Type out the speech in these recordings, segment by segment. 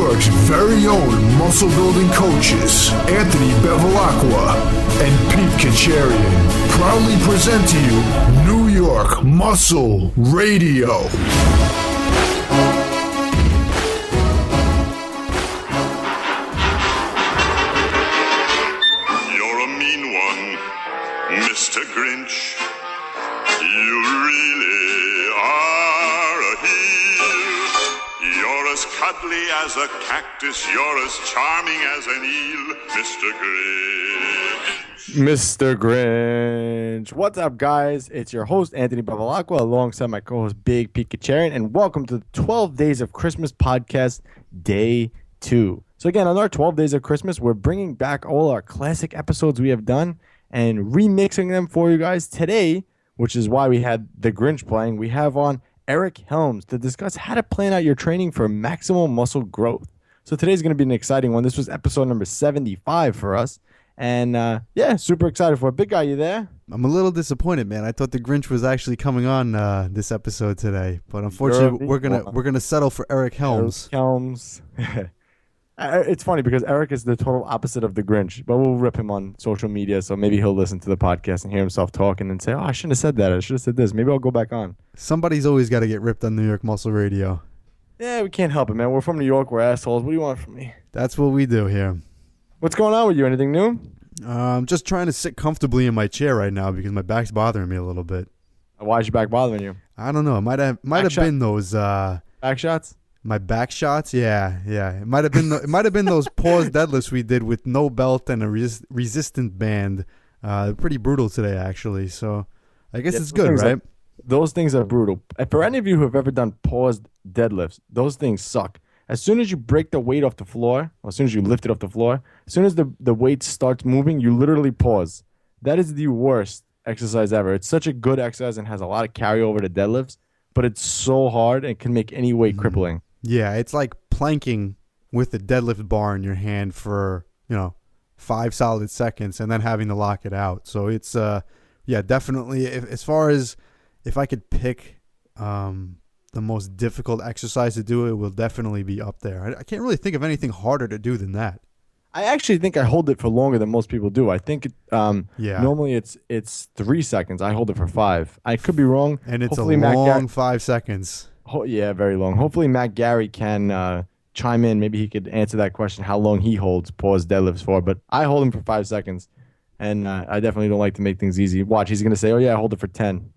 York's very own muscle building coaches, Anthony Bevilacqua and Pete Khatcherian, proudly present to you New York Muscle Radio. You're a mean one, Mr. Grinch. You really are a heel. You're as cuddly as a cactus. You're as charming as an eel, Mr. Grinch. Mr. Grinch. What's up, guys? It's your host, Anthony Bevilacqua, alongside my co-host, Big Pete Khatcherian, and welcome to the 12 Days of Christmas podcast, Day 2. So again, on our 12 Days of Christmas, we're bringing back all our classic episodes we have done and remixing them for you guys. Today, which is why we had the Grinch playing, we have on Eric Helms to discuss how to plan out your training for maximal muscle growth. So today's going to be an exciting one. This was episode number 75 for us. And yeah, super excited for it. Big guy, you there? I'm a little disappointed, man. I thought the Grinch was actually coming on this episode today, but unfortunately, we're gonna settle for Eric Helms. Eric Helms. It's funny because Eric is the total opposite of the Grinch, but we'll rip him on social media, so maybe he'll listen to the podcast and hear himself talking and say, "Oh, I shouldn't have said that. I should have said this. Maybe I'll go back on." Somebody's always got to get ripped on New York Muscle Radio. Yeah, we can't help it, man. We're from New York. We're assholes. What do you want from me? That's what we do here. What's going on with you? Anything new? I'm just trying to sit comfortably in my chair right now because my back's bothering me a little bit. Why is your back bothering you? I don't know. It might have been those back shots. My back shots. Yeah. It might have been those pause deadlifts we did with no belt and a resistant band. Pretty brutal today, actually. So I guess it's good, right? Those things are brutal. For any of you who have ever done paused deadlifts, those things suck. As soon as you break the weight off the floor, or as soon as you lift it off the floor, as soon as the weight starts moving, you literally pause. That is the worst exercise ever. It's such a good exercise and has a lot of carryover to deadlifts, but it's so hard and can make any weight crippling. Yeah, it's like planking with a deadlift bar in your hand for, 5 solid seconds and then having to lock it out. So it's, definitely, as far as if I could pick the most difficult exercise to do, it will definitely be up there. I can't really think of anything harder to do than that. I actually think I hold it for longer than most people do. I think normally it's 3 seconds. I hold it for 5. I could be wrong. And it's hopefully a long 5 seconds. Yeah, very long. Hopefully Matt Gary can chime in. Maybe he could answer that question, how long he holds pause deadlifts for. But I hold him for 5 seconds. And I definitely don't like to make things easy. Watch, he's going to say, oh, yeah, I hold it for 10.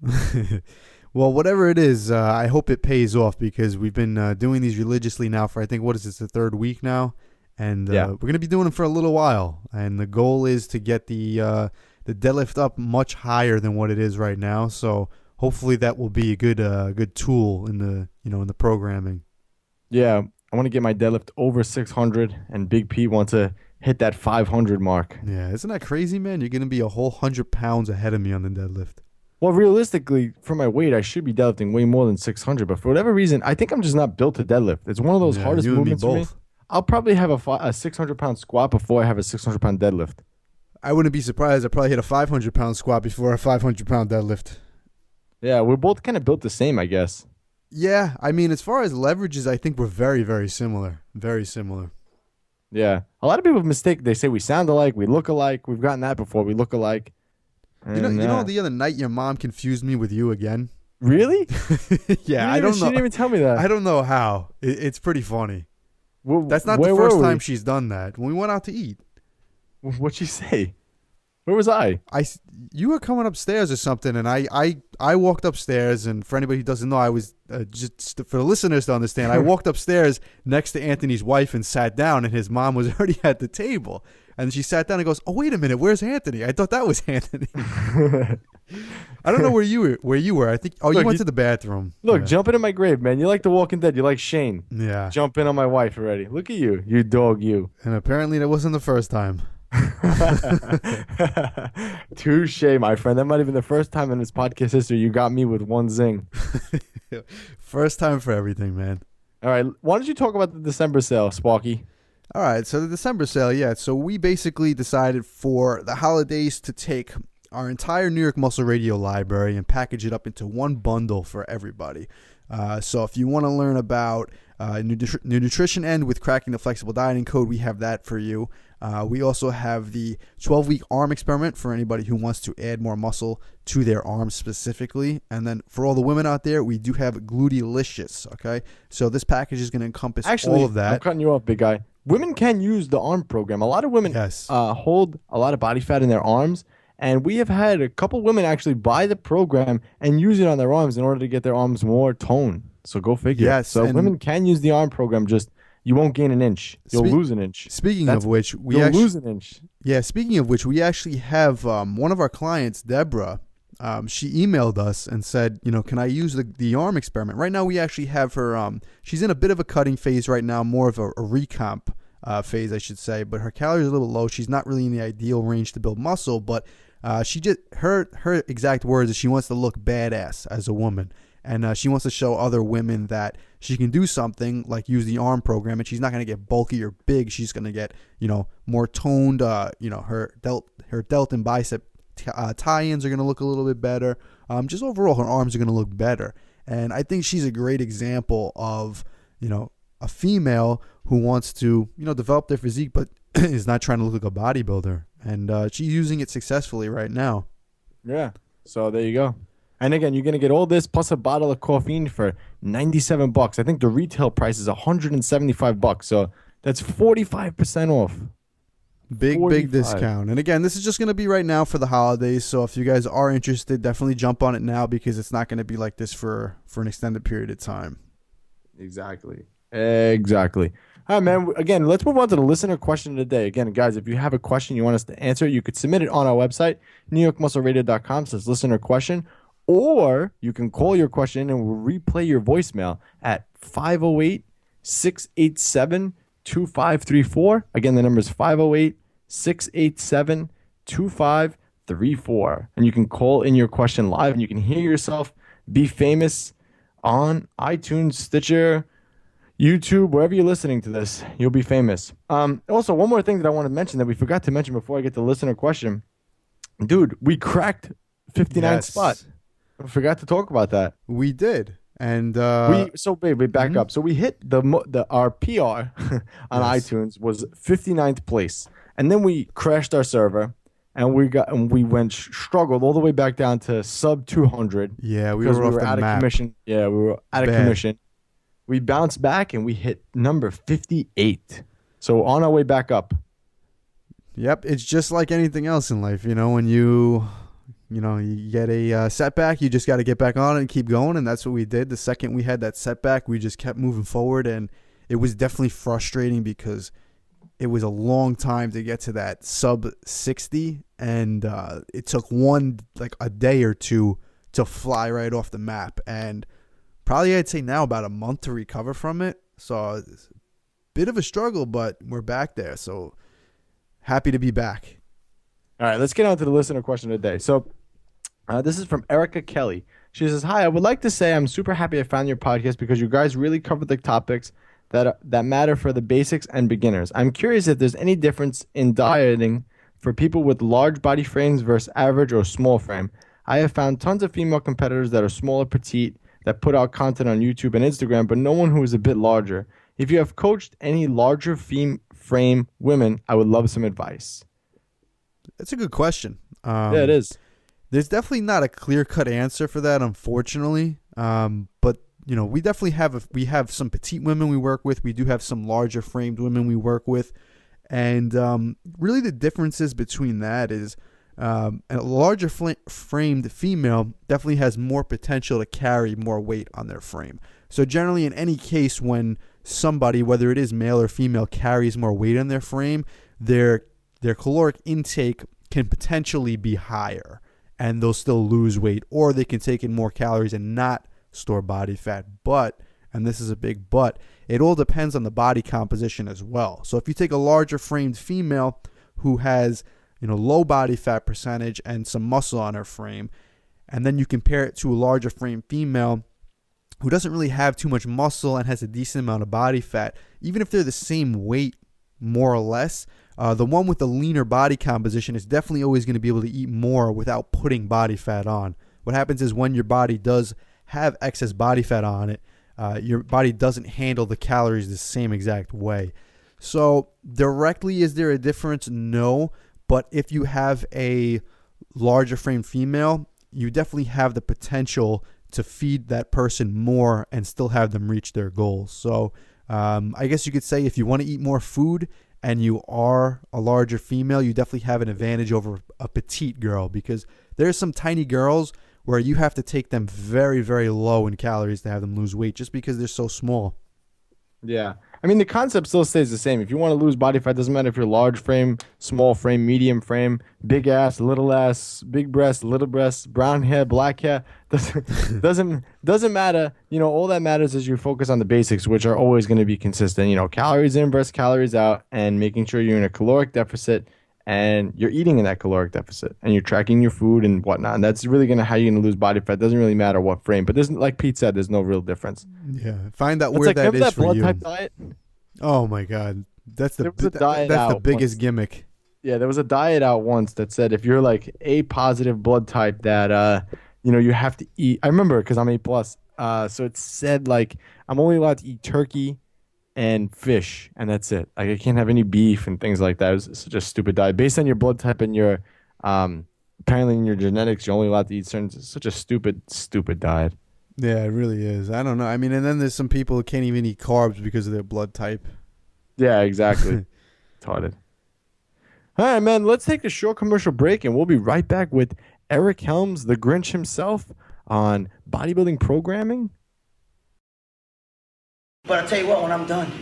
Well, whatever it is, I hope it pays off because we've been doing these religiously now for, I think, what is this, the 3rd week now? And we're going to be doing them for a little while. And the goal is to get the deadlift up much higher than what it is right now. So hopefully that will be a good tool in the programming. Yeah, I want to get my deadlift over 600, and Big P wants to hit that 500 mark. Yeah, isn't that crazy, man? You're going to be a whole 100 pounds ahead of me on the deadlift. Well, realistically, for my weight, I should be deadlifting way more than 600. But for whatever reason, I think I'm just not built to deadlift. It's one of those hardest movements for me. I'll probably have a 600-pound squat before I have a 600-pound deadlift. I wouldn't be surprised. I'd probably hit a 500-pound squat before a 500-pound deadlift. Yeah, we're both kind of built the same, I guess. Yeah, I mean, as far as leverages, I think we're very, very similar. Very similar. Yeah. A lot of people mistake. They say we sound alike, we look alike. We've gotten that before. We look alike. You know, the other night your mom confused me with you again. Really? Yeah, I don't know. She didn't even tell me that. I don't know how. It's pretty funny. That's not the first time she's done that. When we went out to eat. What'd she say? Where was I? You were coming upstairs or something, and I walked upstairs, and for anybody who doesn't know, I was just for the listeners to understand, I walked upstairs next to Anthony's wife and sat down, and his mom was already at the table. And she sat down and goes, "Oh, wait a minute, where's Anthony? I thought that was Anthony." I don't know where you were. I think you went to the bathroom. Look, jumping in my grave, man. You like The Walking Dead. You like Shane. Yeah. Jump in on my wife already. Look at you. You dog, you. And apparently that wasn't the first time. Touche, my friend. That might have been the first time in this podcast history you got me with one zing. First time for everything, man. All right. Why don't you talk about the December sale, Sparky? All right. So the December sale, yeah. So we basically decided for the holidays to take our entire New York Muscle Radio library and package it up into one bundle for everybody. So if you want to learn about nutrition end with cracking the flexible dieting code, we have that for you. We also have the 12-week arm experiment for anybody who wants to add more muscle to their arms specifically. And then for all the women out there, we do have Glutealicious, okay? So this package is going to encompass all of that. I'm cutting you off, big guy. Women can use the arm program. A lot of women hold a lot of body fat in their arms. And we have had a couple women actually buy the program and use it on their arms in order to get their arms more toned. So go figure. Yes, so women can use the arm program, just you won't gain an inch. You'll lose an inch. Speaking of which, we lose an inch. Yeah, speaking of which, we actually have one of our clients, Deborah, she emailed us and said, can I use the arm experiment? Right now, we actually have her, she's in a bit of a cutting phase right now, more of a recomp phase, I should say, but her calories are a little low. She's not really in the ideal range to build muscle, but she just her exact words is she wants to look badass as a woman, and she wants to show other women that she can do something like use the arm program, and she's not going to get bulky or big. She's going to get more toned. Her delt and bicep tie-ins are going to look a little bit better. Just overall, her arms are going to look better, and I think she's a great example of a female who wants to develop their physique, but is not trying to look like a bodybuilder. And she's using it successfully right now. Yeah. So there you go. And again, you're going to get all this plus a bottle of caffeine for $97. I think the retail price is $175. So that's 45% off. Big discount. And again, this is just going to be right now for the holidays. So if you guys are interested, definitely jump on it now because it's not going to be like this for an extended period of time. Exactly. All right, man. Again, let's move on to the listener question of the day. Again, guys, if you have a question you want us to answer, you could submit it on our website, NewYorkMuscleRadio.com. Says listener question, or you can call your question and we'll replay your voicemail at 508-687-2534. Again, the number is 508-687-2534. And you can call in your question live and you can hear yourself be famous on iTunes, Stitcher, YouTube, wherever you're listening to this, you'll be famous. Also, one more thing that I want to mention that we forgot to mention before I get to the listener question. Dude, we cracked 59th spot. I forgot to talk about that. We did. And we back up. So we hit our PR on iTunes was 59th place. And then we crashed our server and we struggled all the way back down to sub 200. Yeah, we were out of commission. Yeah, we were out of commission. We bounced back and we hit number 58. So on our way back up. Yep, it's just like anything else in life. When you get a setback, you just got to get back on it and keep going. And that's what we did. The second we had that setback, we just kept moving forward. And it was definitely frustrating because it was a long time to get to that sub 60. And it took a day or two to fly right off the map. And probably I'd say now about a month to recover from it. So it's a bit of a struggle, but we're back there. So happy to be back. All right, let's get on to the listener question of the day. So this is from Erica Kelly. She says, hi, I would like to say I'm super happy I found your podcast because you guys really cover the topics that matter for the basics and beginners. I'm curious if there's any difference in dieting for people with large body frames versus average or small frame. I have found tons of female competitors that are smaller, petite, that put out content on YouTube and Instagram, but no one who is a bit larger. If you have coached any larger frame women, I would love some advice. That's a good question. Yeah, it is. There's definitely not a clear-cut answer for that, unfortunately. But we definitely have some petite women we work with. We do have some larger framed women we work with, and really the differences between that is a larger framed female definitely has more potential to carry more weight on their frame. So generally, in any case, when somebody, whether it is male or female, carries more weight on their frame, their caloric intake can potentially be higher, and they'll still lose weight, or they can take in more calories and not store body fat. But, and this is a big but, it all depends on the body composition as well. So if you take a larger framed female who has low body fat percentage and some muscle on her frame, and then you compare it to a larger framed female who doesn't really have too much muscle and has a decent amount of body fat, even if they're the same weight, more or less, the one with the leaner body composition is definitely always going to be able to eat more without putting body fat on. What happens is when your body does have excess body fat on it, your body doesn't handle the calories the same exact way. So directly, is there a difference? No. But if you have a larger frame female, you definitely have the potential to feed that person more and still have them reach their goals. So I guess you could say if you want to eat more food and you are a larger female, you definitely have an advantage over a petite girl, because there's some tiny girls where you have to take them very, very low in calories to have them lose weight just because they're so small. Yeah. I mean, the concept still stays the same. If you want to lose body fat, doesn't matter if you're large frame, small frame, medium frame, big ass, little ass, big breast, little breast, brown hair, black hair. Doesn't matter. You know, all that matters is you focus on the basics, which are always going to be consistent. You know, calories in versus calories out, and making sure you're in a caloric deficit and you're eating in that caloric deficit and you're tracking your food and whatnot. And that's really how you're going to lose body fat. Doesn't really matter what frame. But there's, like Pete said, there's no real difference. Yeah, find out It's where like, that remember is that for blood you. type diet? Oh my God, that's There was a diet that's the out biggest once. gimmick. Yeah, there was a diet out once that said if you're like A positive blood type that you know, you have to eat. I remember because I'm A plus. So it said like I'm only allowed to eat turkey and fish, and that's it. Like I can't have any beef and things like that. It was such a stupid diet based on your blood type and your apparently in your genetics. You're only allowed to eat certain. It's such a stupid diet. Yeah, it really is. I don't know. I mean, and then there's some people who can't even eat carbs because of their blood type. Yeah, exactly. Retarded. All right, man. Let's take a short commercial break, and we'll be right back with Eric Helms, the Grinch himself, on bodybuilding programming. But I'll tell you what, when I'm done,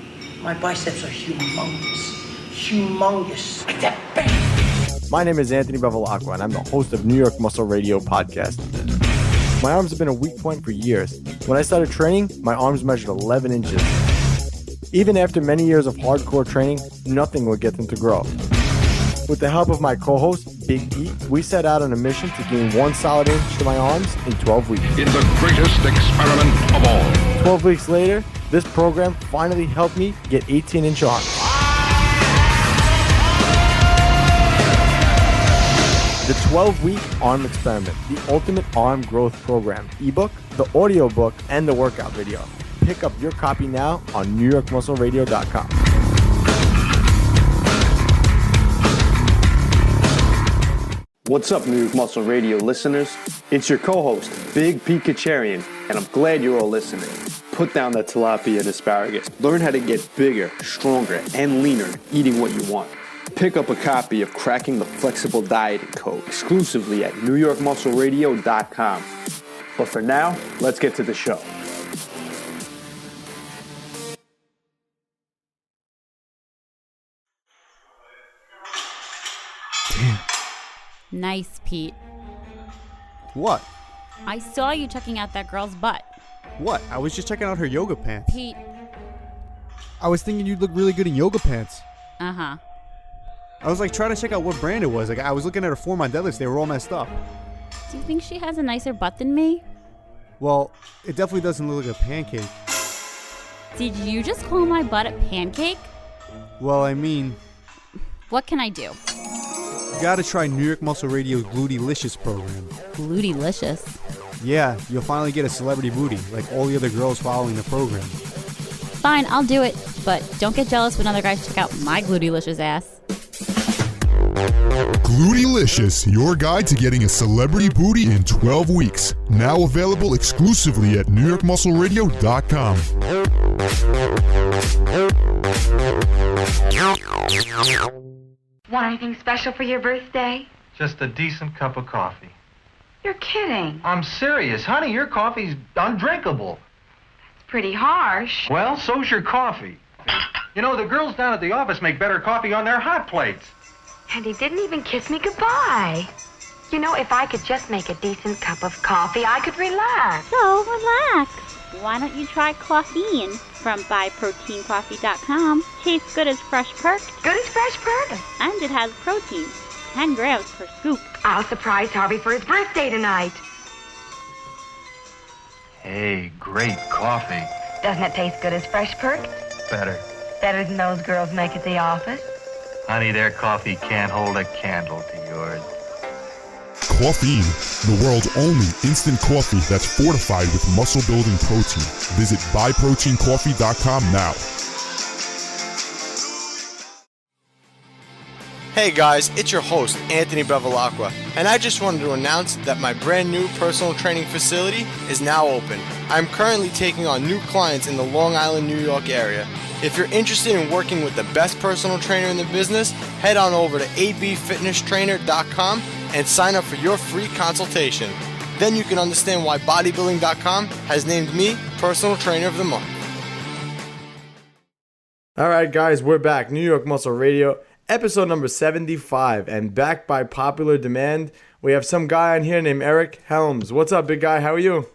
my biceps are humongous. Humongous. Like that bang. My name is Anthony Bevilacqua, and I'm the host of New York Muscle Radio podcast. My arms have been a weak point for years. When I started training, my arms measured 11 inches. Even after many years of hardcore training, nothing would get them to grow. With the help of my co-host, Big Pete, we set out on a mission to gain 1 solid inch to my arms in 12 weeks. In the greatest experiment of all. 12 weeks later, this program finally helped me get 18-inch arms. The 12-week arm experiment, the ultimate arm growth program, ebook, the audio book, and the workout video. Pick up your copy now on NewYorkMuscleRadio.com. What's up, New York Muscle Radio listeners? It's your co-host, Big Pete Khatcherian, and I'm glad you're all listening. Put down that tilapia and asparagus. Learn how to get bigger, stronger, and leaner eating what you want. Pick up a copy of Cracking the Flexible Dieting Code exclusively at NewYorkMuscleRadio.com. But for now, let's get to the show. Nice, Pete. What? I saw you checking out that girl's butt. What? I was just checking out her yoga pants. Pete. I was thinking you'd look really good in yoga pants. Uh-huh. I was like trying to check out what brand it was. Like I was looking at her form on deadlifts. They were all messed up. Do you think she has a nicer butt than me? Well, it definitely doesn't look like a pancake. Did you just call my butt a pancake? Well, I mean, What can I do? you gotta try New York Muscle Radio's Bootylicious program. Bootylicious. Yeah, you'll finally get a celebrity booty, like all the other girls following the program. Fine, I'll do it. But don't get jealous when other guys check out my glutylicious ass. Glutylicious, your guide to getting a celebrity booty in 12 weeks. Now available exclusively at NewYorkMuscleRadio.com. Want anything special for your birthday? Just a decent cup of coffee. You're kidding. I'm serious. Honey, your coffee's undrinkable. It's pretty harsh. Well, so's your coffee. You know, the girls down at the office make better coffee on their hot plates. And he didn't even kiss me goodbye. You know, if I could just make a decent cup of coffee, I could relax. So relax. Why don't you try Coffeine from BuyProteinCoffee.com? Tastes good as fresh perked. Good as fresh perk. And it has protein. 10 grams per scoop. I'll surprise Harvey for his birthday tonight. Hey, great coffee. Doesn't it taste good as fresh perk? Better. Better than those girls make at the office? Honey, their coffee can't hold a candle to yours. Caffeine, the world's only instant coffee that's fortified with muscle building protein. Visit buyproteincoffee.com now. Hey guys, it's your host, Anthony Bevilacqua, and I just wanted to announce that my brand new personal training facility is now open. I'm currently taking on new clients in the Long Island, New York area. If you're interested in working with the best personal trainer in the business, head on over to abfitnesstrainer.com and sign up for your free consultation. Then you can understand why bodybuilding.com has named me Personal Trainer of the Month. All right, guys, we're back. New York Muscle Radio. Episode number 75, and back by popular demand, we have some guy on here named Eric Helms. What's up, big guy? How are you?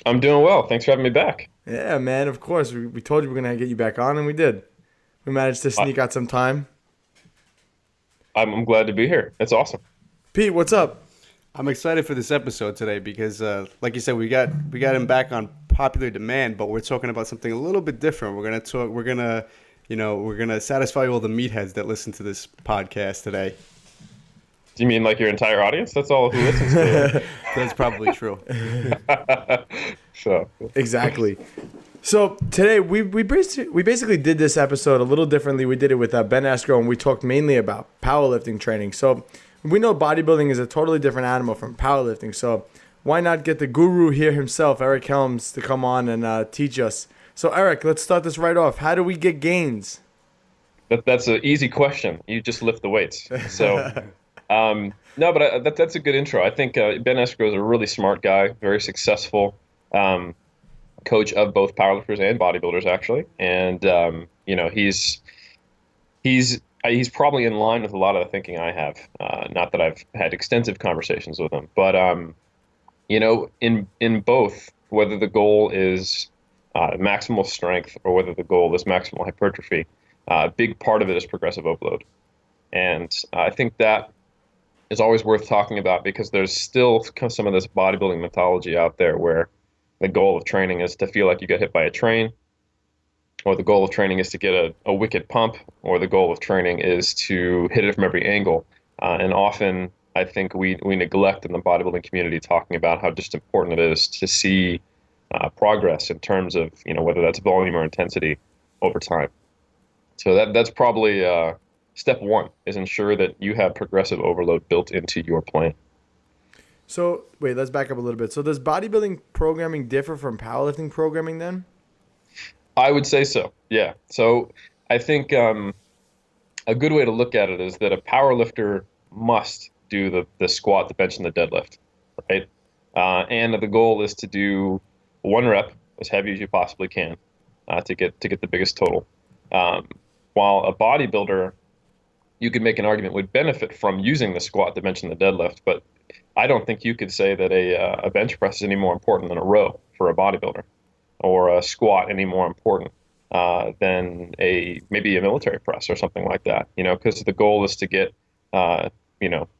I'm doing well. Thanks for having me back. Yeah, man, of course. We told you we were going to get you back on, and we did. We managed to sneak out some time. I'm glad to be here. It's awesome. Pete, what's up? I'm excited for this episode today because, like you said, we got him back on popular demand, but we're talking about something a little bit different. We're gonna satisfy all the meatheads that listen to this podcast today. Do you mean like your entire audience? That's all who listens to it. That's probably true. So exactly. So today we basically did this episode a little differently. We did it with Ben Escrow, and we talked mainly about powerlifting training. So we know bodybuilding is a totally different animal from powerlifting. So why not get the guru here himself, Eric Helms, to come on and teach us? So, Eric, let's start this right off. How do we get gains? That's an easy question. You just lift the weights. So, no, but that's a good intro. I think Ben Escrow is a really smart guy, very successful coach of both powerlifters and bodybuilders, actually. And he's probably in line with a lot of the thinking I have. Not that I've had extensive conversations with him, but in both, whether the goal is maximal strength or whether the goal is maximal hypertrophy, a big part of it is progressive overload. And I think that is always worth talking about because there's still some of this bodybuilding mythology out there where the goal of training is to feel like you got hit by a train, or the goal of training is to get a wicked pump, or the goal of training is to hit it from every angle. And often I think we neglect in the bodybuilding community talking about how just important it is to see progress in terms of whether that's volume or intensity over time. So that's probably step one, is ensure that you have progressive overload built into your plan. So wait, let's back up a little bit. So does bodybuilding programming differ from powerlifting programming then? I would say so, yeah. So I think a good way to look at it is that a powerlifter must do the squat, the bench, and the deadlift, right? And the goal is to do one rep as heavy as you possibly can to get the biggest total. While a bodybuilder, you could make an argument, would benefit from using the squat, the bench, and the deadlift, but I don't think you could say that a bench press is any more important than a row for a bodybuilder, or a squat any more important than maybe a military press or something like that. Because the goal is to get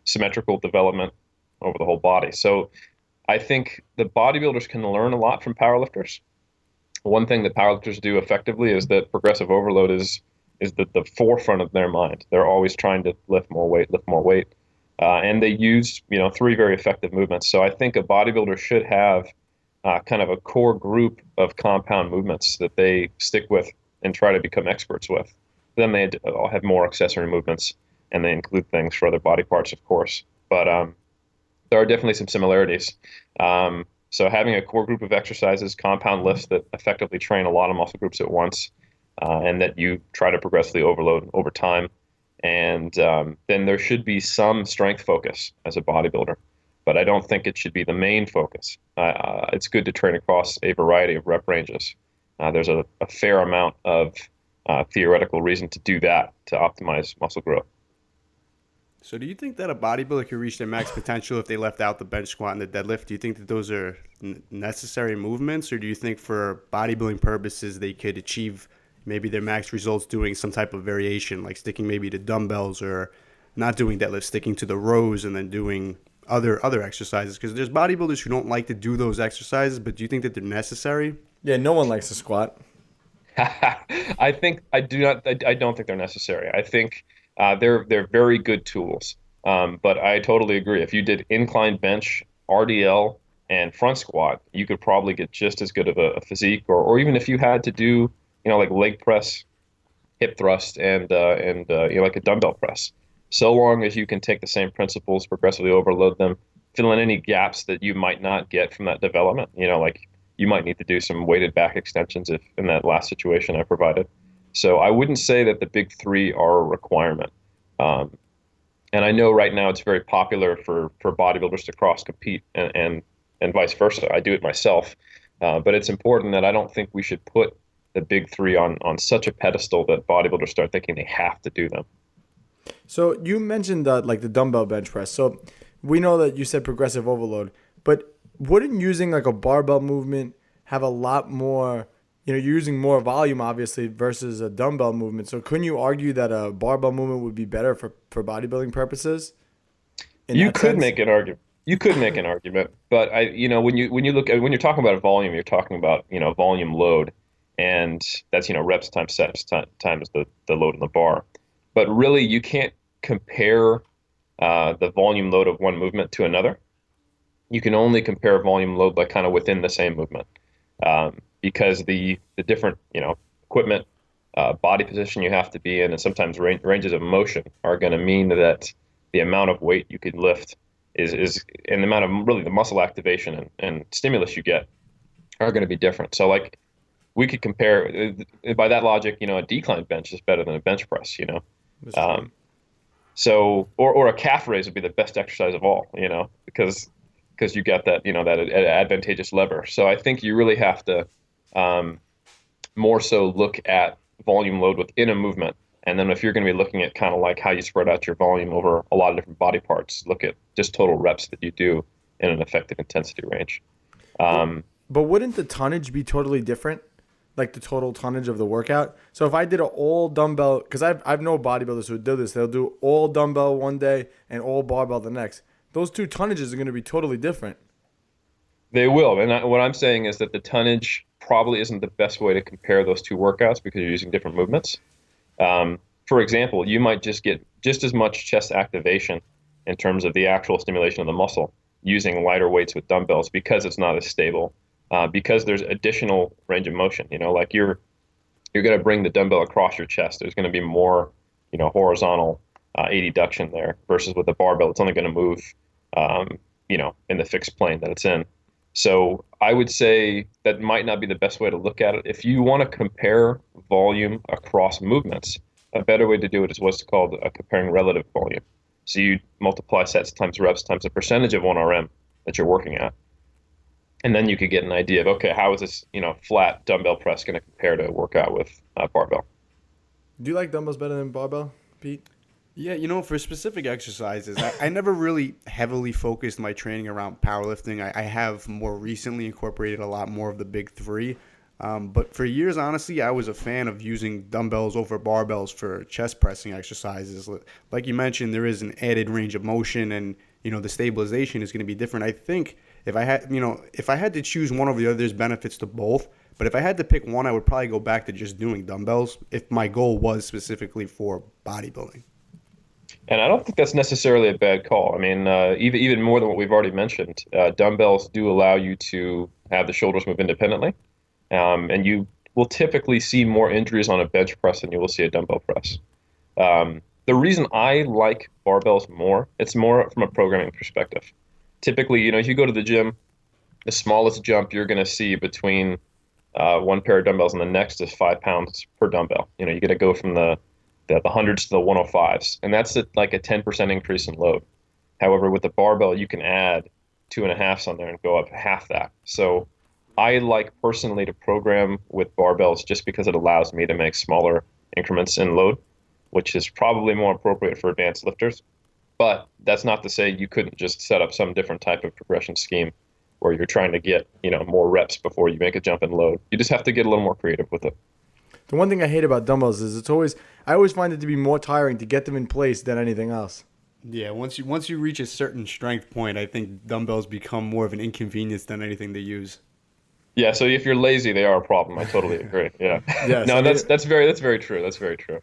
symmetrical development over the whole body. So I think the bodybuilders can learn a lot from powerlifters. One thing that powerlifters do effectively is that progressive overload is the forefront of their mind. They're always trying to lift more weight. And they use, three very effective movements. So I think a bodybuilder should have kind of a core group of compound movements that they stick with and try to become experts with. Then they all have more accessory movements, and they include things for other body parts, of course. But there are definitely some similarities. So having a core group of exercises, compound lifts that effectively train a lot of muscle groups at once, and that you try to progressively overload over time. And then there should be some strength focus as a bodybuilder, but I don't think it should be the main focus. It's good to train across a variety of rep ranges. There's a fair amount of theoretical reason to do that to optimize muscle growth. So do you think that a bodybuilder could reach their max potential if they left out the bench squat and the deadlift? Do you think that those are necessary movements, or do you think for bodybuilding purposes they could achieve maybe their max results doing some type of variation, like sticking maybe to dumbbells, or not doing deadlifts, sticking to the rows and then doing other exercises? Because there's bodybuilders who don't like to do those exercises, but do you think that they're necessary? Yeah, no one likes to squat. I don't think they're necessary. I think they're very good tools. But I totally agree. If you did incline bench, RDL, and front squat, you could probably get just as good of a physique, or even if you had to do, like leg press, hip thrust, and like a dumbbell press. So long as you can take the same principles, progressively overload them, fill in any gaps that you might not get from that development. Like you might need to do some weighted back extensions if in that last situation I provided. So I wouldn't say that the big three are a requirement. And I know right now it's very popular for bodybuilders to cross compete and vice versa. I do it myself. But it's important that I don't think we should put the big three on such a pedestal that bodybuilders start thinking they have to do them. So you mentioned like the dumbbell bench press. So we know that you said progressive overload, but wouldn't using like a barbell movement have a lot more, you're using more volume obviously versus a dumbbell movement. So couldn't you argue that a barbell movement would be better for bodybuilding purposes? You could make an argument. You could make an argument, but when you're talking about a volume, you're talking about, volume load, and that's, reps times sets times the load in the bar. But really, you can't compare the volume load of one movement to another. You can only compare volume load like kind of within the same movement, because the different equipment, body position you have to be in, and sometimes ranges of motion are going to mean that the amount of weight you can lift is and the amount of really the muscle activation and stimulus you get are going to be different. So like we could compare by that logic, a decline bench is better than a bench press, So, or a calf raise would be the best exercise of all, because you got that, that advantageous lever. So I think you really have to more so look at volume load within a movement. And then if you're going to be looking at kind of like how you spread out your volume over a lot of different body parts, look at just total reps that you do in an effective intensity range. But wouldn't the tonnage be totally different? Like the total tonnage of the workout. So if I did an all dumbbell, because I've known bodybuilders who do this, they'll do all dumbbell one day and all barbell the next. Those two tonnages are going to be totally different. They will. And what I'm saying is that the tonnage probably isn't the best way to compare those two workouts because you're using different movements. For example, you might just get just as much chest activation in terms of the actual stimulation of the muscle using lighter weights with dumbbells because it's not as stable. Because there's additional range of motion, like you're going to bring the dumbbell across your chest. There's going to be more, horizontal adduction there versus with the barbell, it's only going to move, in the fixed plane that it's in. So I would say that might not be the best way to look at it. If you want to compare volume across movements, a better way to do it is what's called comparing relative volume. So you multiply sets times reps times the percentage of 1RM that you're working at. And then you could get an idea of, okay, how is this, flat dumbbell press going to compare to a workout with barbell? Do you like dumbbells better than barbell, Pete? Yeah, for specific exercises, I never really heavily focused my training around powerlifting. I have more recently incorporated a lot more of the big three. But for years, honestly, I was a fan of using dumbbells over barbells for chest pressing exercises. Like you mentioned, there is an added range of motion and, the stabilization is going to be different. I think if I had to choose one over the other, there's benefits to both. But if I had to pick one, I would probably go back to just doing dumbbells if my goal was specifically for bodybuilding. And I don't think that's necessarily a bad call. I mean, even more than what we've already mentioned, dumbbells do allow you to have the shoulders move independently. And you will typically see more injuries on a bench press than you will see a dumbbell press. The reason I like barbells more, it's more from a programming perspective. Typically, if you go to the gym, the smallest jump you're going to see between one pair of dumbbells and the next is 5 pounds per dumbbell. You're going to go from the hundreds to the 105s, and that's like a 10% increase in load. However, with the barbell, you can add 2.5s on there and go up half that. So I like personally to program with barbells just because it allows me to make smaller increments in load, which is probably more appropriate for advanced lifters. But that's not to say you couldn't just set up some different type of progression scheme where you're trying to get, more reps before you make a jump in load. You just have to get a little more creative with it. The one thing I hate about dumbbells is I always find it to be more tiring to get them in place than anything else. Yeah, once you reach a certain strength point, I think dumbbells become more of an inconvenience than anything to use. Yeah, so if you're lazy, they are a problem. I totally agree. Yeah. Yes, No, that's very true. That's very true.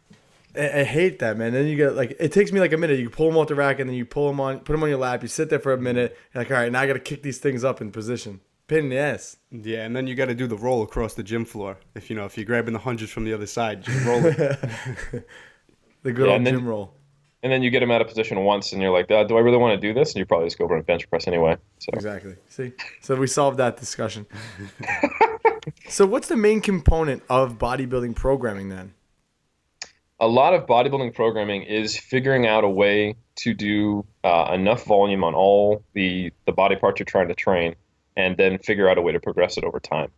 I hate that, man. Then you get like, it takes me like a minute. You pull them off the rack and then you pull them on, put them on your lap. You sit there for a minute. You're like, all right, now I got to kick these things up in position. Pain in the ass. Yeah, and then you got to do the roll across the gym floor. If you're grabbing the hundreds from the other side, just roll it. The good old gym roll. And then you get them out of position once, and you're like, do I really want to do this? And you probably just go over and bench press anyway. So. Exactly. See? So we solved that discussion. So what's the main component of bodybuilding programming then? A lot of bodybuilding programming is figuring out a way to do enough volume on all the body parts you're trying to train, and then figure out a way to progress it over time.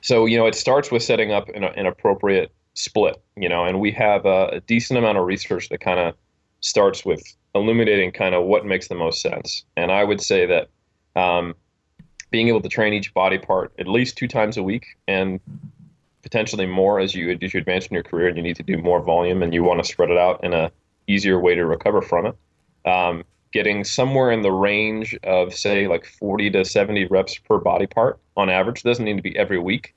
So, it starts with setting up an appropriate split, and we have a decent amount of research that kind of starts with illuminating kind of what makes the most sense. And I would say that being able to train each body part at least 2 times a week, and potentially more as you advance in your career and you need to do more volume and you want to spread it out in a easier way to recover from it. Getting somewhere in the range of, say, like 40 to 70 reps per body part on average. Doesn't need to be every week.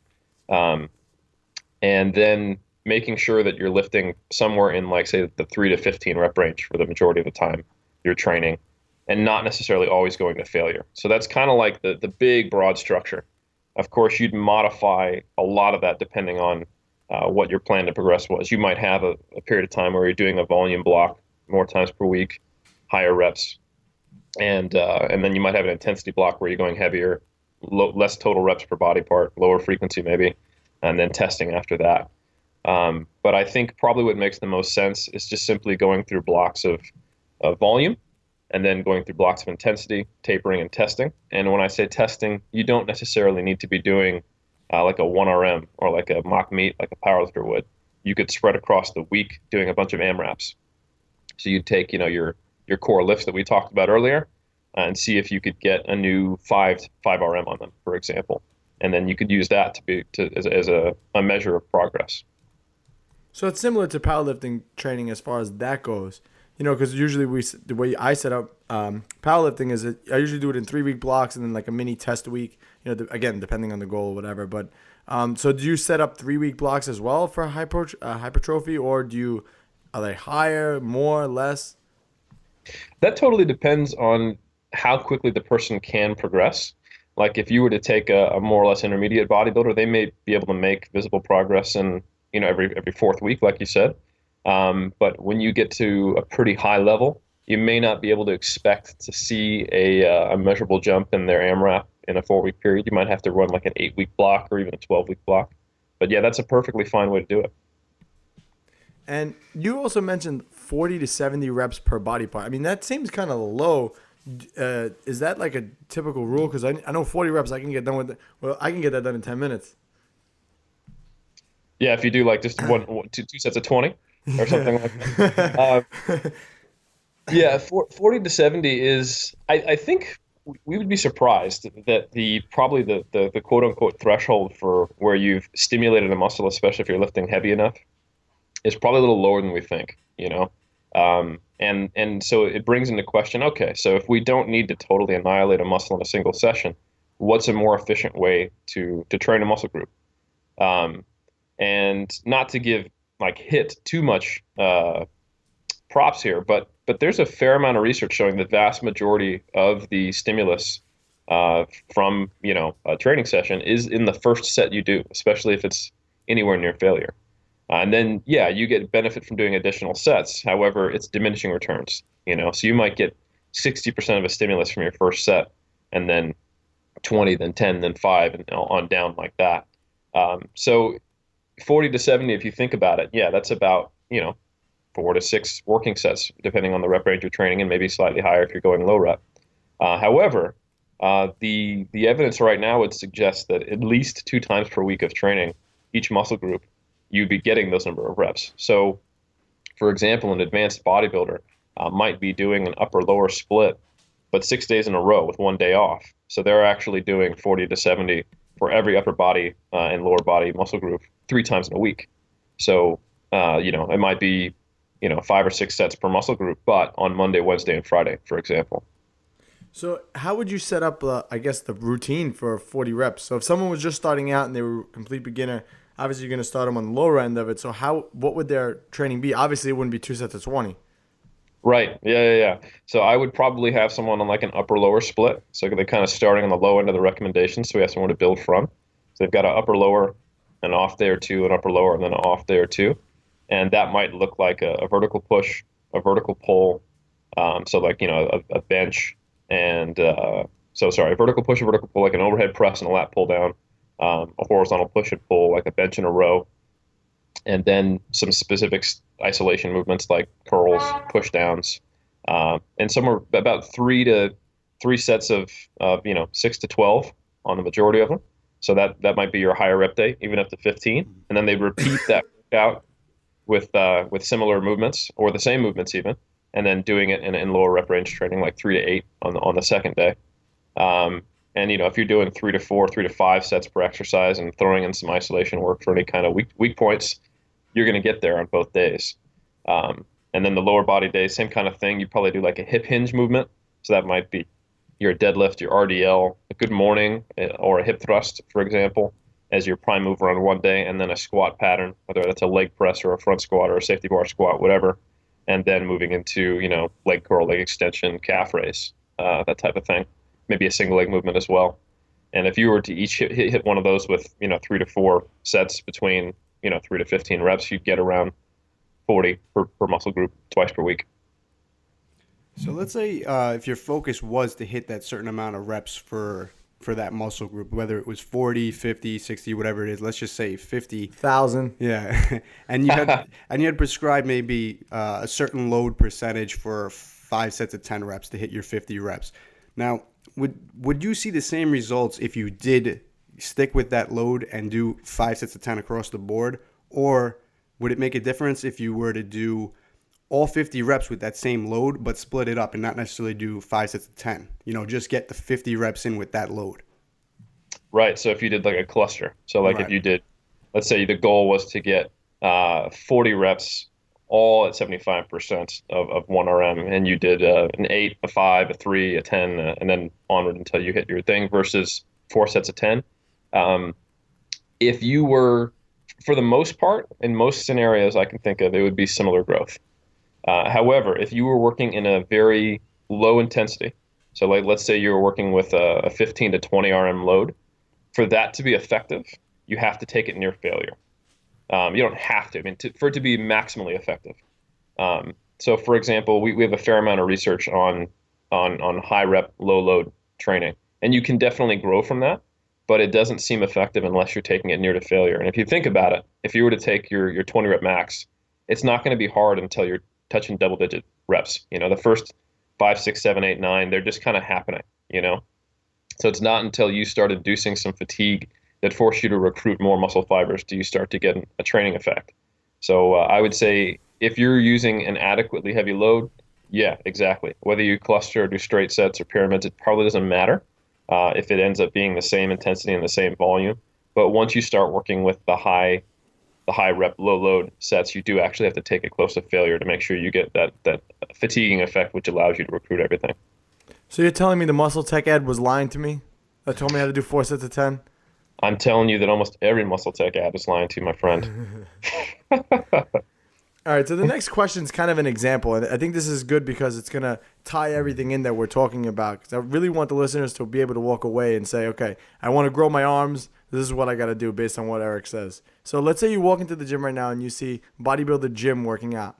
And then making sure that you're lifting somewhere in, like, say, the 3 to 15 rep range for the majority of the time you're training, and not necessarily always going to failure. So that's kind of like the big, broad structure. Of course, you'd modify a lot of that depending on what your plan to progress was. You might have a period of time where you're doing a volume block more times per week, higher reps, and then you might have an intensity block where you're going heavier, less total reps per body part, lower frequency maybe, and then testing after that. But I think probably what makes the most sense is just simply going through blocks of volume, and then going through blocks of intensity, tapering, and testing. And when I say testing, you don't necessarily need to be doing like a 1RM or like a mock meet like a powerlifter would. You could spread across the week doing a bunch of AMRAPs. So you'd take, your core lifts that we talked about earlier and see if you could get a new 5 RM on them, for example. And then you could use that as a measure of progress. So it's similar to powerlifting training as far as that goes. Because usually the way I set up powerlifting is I usually do it in 3-week blocks and then like a mini test week, again, depending on the goal or whatever. But so do you set up 3-week blocks as well for hypertrophy, or are they higher, more, less? That totally depends on how quickly the person can progress. Like if you were to take a more or less intermediate bodybuilder, they may be able to make visible progress in every 4th week, like you said. But when you get to a pretty high level, you may not be able to expect to see a measurable jump in their AMRAP in a 4-week period. You might have to run like an 8-week block or even a 12-week block. But yeah, that's a perfectly fine way to do it. And you also mentioned 40 to 70 reps per body part. I mean, that seems kind of low. Is that like a typical rule? Because I know 40 reps I can get done with. I can get that done in 10 minutes. Yeah, if you do like just two sets of 20. Or something like that. Yeah, 40 to 70 is, I think we would be surprised that the quote unquote threshold for where you've stimulated a muscle, especially if you're lifting heavy enough, is probably a little lower than we think, and so it brings into question, okay, so if we don't need to totally annihilate a muscle in a single session, what's a more efficient way to train a muscle group? And not to give hit too much props here, but there's a fair amount of research showing the vast majority of the stimulus from a training session is in the first set you do, especially if it's anywhere near failure. And then you get benefit from doing additional sets. However, it's diminishing returns. So you might get 60% of a stimulus from your first set, and then 20, then 10, then 5, and on down like that. So 40 to 70, if you think about it, that's about 4 to 6 working sets, depending on the rep range you're training, and maybe slightly higher if you're going low rep. However, the evidence right now would suggest that at least 2 times per week of training each muscle group, you'd be getting those number of reps. So, for example, an advanced bodybuilder might be doing an upper-lower split, but 6 days in a row with 1 day off. So they're actually doing 40 to 70 for every upper body and lower body muscle group 3 times in a week. So, it might be, 5 or 6 sets per muscle group, but on Monday, Wednesday, and Friday, for example. So how would you set up, the routine for 40 reps? So if someone was just starting out and they were a complete beginner, obviously you're going to start them on the lower end of it. So what would their training be? Obviously, it wouldn't be 2 sets of 20. Right. Yeah. So I would probably have someone on like an upper lower split. So they're kind of starting on the low end of the recommendation. So we have someone to build from. So they've got an upper lower, an off day or two, an upper lower, and then an off day or two. And that might look like a vertical push, a vertical pull. So like, a bench and a vertical push, a vertical pull, like an overhead press and a lat pull down, a horizontal push and pull, like a bench in a row. And then some specific isolation movements like curls, push downs, and somewhere about three sets of 6 to 12 on the majority of them. So that might be your higher rep day, even up to 15. And then they repeat that out with similar movements or the same movements even, and then doing it in lower rep range training, like 3 to 8 on the second day. And if you're doing 3 to 4, 3 to 5 sets per exercise and throwing in some isolation work for any kind of weak points, you're going to get there on both days. And then the lower body days, same kind of thing. You probably do like a hip hinge movement. So that might be your deadlift, your RDL, a good morning, or a hip thrust, for example, as your prime mover on one day, and then a squat pattern, whether that's a leg press or a front squat or a safety bar squat, whatever. And then moving into, leg curl, leg extension, calf raise, that type of thing. Maybe a single leg movement as well. And if you were to each hit one of those with 3 to 4 sets between 3 to 15 reps, you'd get around 40 per muscle group twice per week. So let's say if your focus was to hit that certain amount of reps for that muscle group, whether it was 40, 50, 60, whatever it is, let's just say 50,000. Yeah. and you had prescribed maybe a certain load percentage for 5 sets of 10 reps to hit your 50 reps. Now, would you see the same results if you did stick with that load and do 5 sets of 10 across the board? Or would it make a difference if you were to do all 50 reps with that same load, but split it up and not necessarily do 5 sets of 10? Just get the 50 reps in with that load. Right. So if you did like a cluster. So like Right. if you did, let's say the goal was to get 40 reps all at 75% of 1RM, and you did an 8, a 5, a 3, a 10, and then onward until you hit your thing versus 4 sets of 10. If you were, for the most part, in most scenarios I can think of, it would be similar growth. However, if you were working in a very low intensity, so like let's say you were working with a 15 to 20 RM load, for that to be effective, you have to take it near failure. You don't have to. I mean, for it to be maximally effective. So, for example, we have a fair amount of research on high rep, low load training, and you can definitely grow from that, but it doesn't seem effective unless you're taking it near to failure. And if you think about it, if you were to take your 20 rep max, it's not going to be hard until you're touching double digit reps. The first 5, 6, 7, 8, 9, they're just kind of happening. So it's not until you start inducing some fatigue that force you to recruit more muscle fibers do you start to get a training effect. So I would say if you're using an adequately heavy load, yeah, exactly. Whether you cluster or do straight sets or pyramids, it probably doesn't matter if it ends up being the same intensity and the same volume. But once you start working with the high rep, low load sets, you do actually have to take it close to failure to make sure you get that fatiguing effect, which allows you to recruit everything. So you're telling me the muscle tech ad was lying to me? That told me how to do 4 sets of 10? I'm telling you that almost every muscle tech ad is lying to you, my friend. All right, so the next question is kind of an example, and I think this is good because it's going to tie everything in that we're talking about. Because I really want the listeners to be able to walk away and say, okay, I want to grow my arms. This is what I got to do based on what Eric says. So let's say you walk into the gym right now and you see bodybuilder Jim working out.